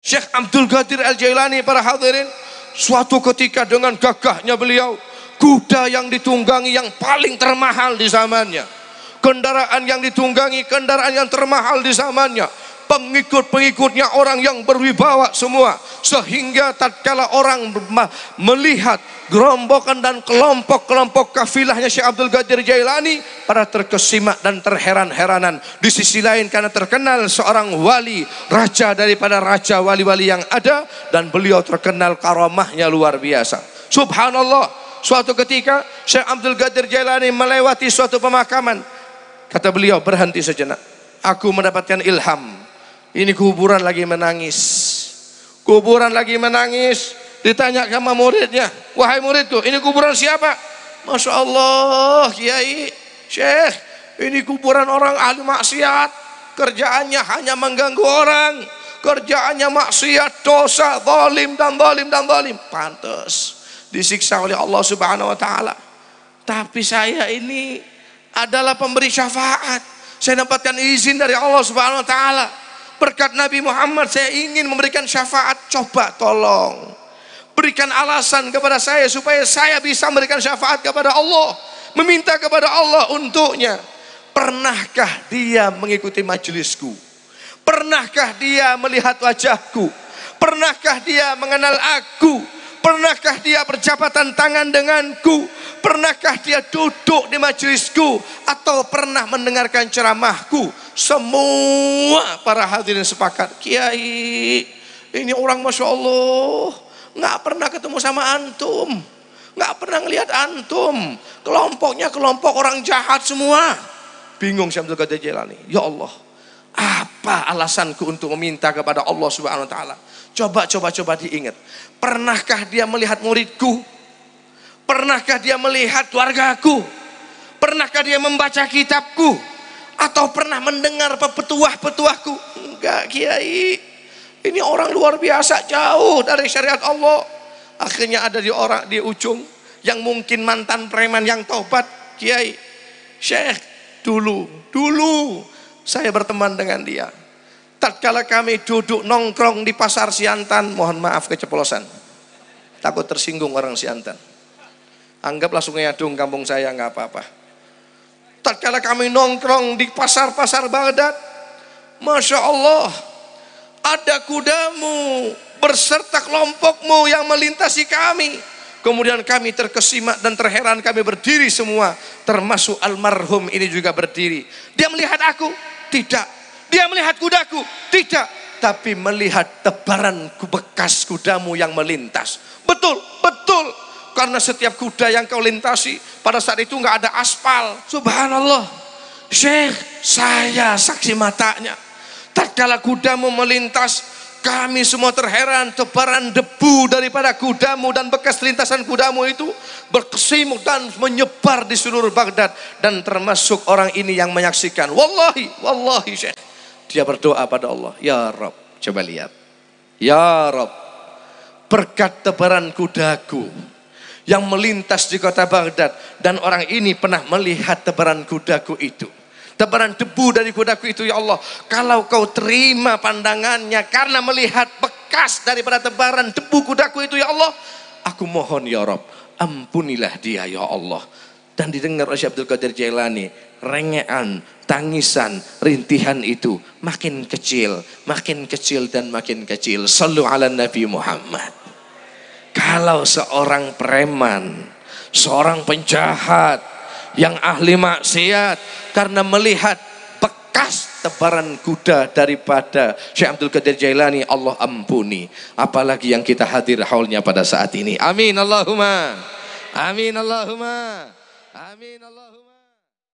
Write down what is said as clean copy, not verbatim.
Syekh Abdul Qadir Al-Jailani, para hadirin, suatu ketika dengan gagahnya beliau, kuda yang ditunggangi yang paling termahal di zamannya, kendaraan yang ditunggangi kendaraan yang termahal di zamannya, pengikut-pengikutnya orang yang berwibawa semua, sehingga tatkala orang melihat gerombokan dan kelompok-kelompok kafilahnya Syekh Abdul Qadir Jailani, pada terkesima dan terheran-heranan. Di sisi lain karena terkenal seorang wali, raja daripada raja wali-wali yang ada, dan beliau terkenal karamahnya luar biasa. Subhanallah, suatu ketika Syekh Abdul Qadir Jailani melewati suatu pemakaman. Kata beliau, berhenti sejenak, aku mendapatkan ilham. Ini kuburan lagi menangis, kuburan lagi menangis. Ditanya sama muridnya, wahai muridku, ini kuburan siapa? Masya Allah, Kiai, Syekh, ini kuburan orang ahli maksiat. Kerjaannya hanya mengganggu orang, kerjaannya maksiat, dosa, zalim dan zalim dan zalim. Pantas disiksa oleh Allah Subhanahu wa taala. Tapi saya ini adalah pemberi syafaat. Saya dapatkan izin dari Allah Subhanahu wa taala. Berkat Nabi Muhammad saya ingin memberikan syafaat. Coba tolong berikan alasan kepada saya supaya saya bisa memberikan syafaat kepada Allah, meminta kepada Allah untuknya. Pernahkah dia mengikuti majelisku? Pernahkah dia melihat wajahku? Pernahkah dia mengenal aku? Pernahkah dia berjabatan tangan denganku? Pernahkah dia duduk di majelisku? Atau pernah mendengarkan ceramahku? Semua para hadirin sepakat, Kiai, ini orang Masya Allah nggak pernah ketemu sama antum, nggak pernah ngelihat antum, kelompoknya kelompok orang jahat semua. Bingung Syekh Abdul Qadir Jailani, ya Allah, apa alasanku untuk meminta kepada Allah Subhanahu wa taala? Coba diingat. Pernahkah dia melihat muridku? Pernahkah dia melihat keluargaku? Pernahkah dia membaca kitabku? Atau pernah mendengar petuah-petuahku? Enggak, Kiai. Ini orang luar biasa, jauh dari syariat Allah. Akhirnya ada di ujung yang mungkin mantan preman yang taubat. Kiai, Syekh, dulu saya berteman dengan dia. Tatkala kami duduk nongkrong di pasar Siantan, mohon maaf keceplosan, takut tersinggung orang Siantan. Anggaplah Sungai Adung kampung saya, nggak apa-apa. Tatkala kami nongkrong di pasar-pasar Baghdad, Masya Allah, ada kudamu berserta kelompokmu yang melintasi kami. Kemudian kami terkesima dan terheran, kami berdiri semua, termasuk almarhum ini juga berdiri. Dia melihat aku? Tidak. Dia melihat kudaku? Tidak. Tapi melihat tebaran bekas kudamu yang melintas. Betul. Karena setiap kuda yang kau lintasi pada saat itu nggak ada aspal. Subhanallah, Syekh, saya saksi matanya. Tatkala kudamu melintas, kami semua terheran. Tebaran debu daripada kudamu dan bekas lintasan kudamu itu berkesimuk dan menyebar di seluruh Baghdad. Dan termasuk orang ini yang menyaksikan. Wallahi Syekh, dia berdoa pada Allah, ya Rabb, coba lihat, ya Rabb, berkat tebaran kudaku yang melintas di kota Baghdad, dan orang ini pernah melihat tebaran kudaku itu, tebaran debu dari kudaku itu, ya Allah, kalau kau terima pandangannya karena melihat bekas daripada tebaran debu kudaku itu, ya Allah, aku mohon ya Rabb, ampunilah dia ya Allah. Dan didengar oleh Syekh Abdul Qadir Jailani, rengean, tangisan, rintihan itu makin kecil dan makin kecil. Sallu ala Nabi Muhammad. Kalau seorang preman, seorang penjahat yang ahli maksiat, karena melihat bekas tebaran kuda daripada Syekh Abdul Qadir Jailani, Allah ampuni. Apalagi yang kita hadir haulnya pada saat ini. Amin Allahumma. Amin Allahumma. Amin Allahumma.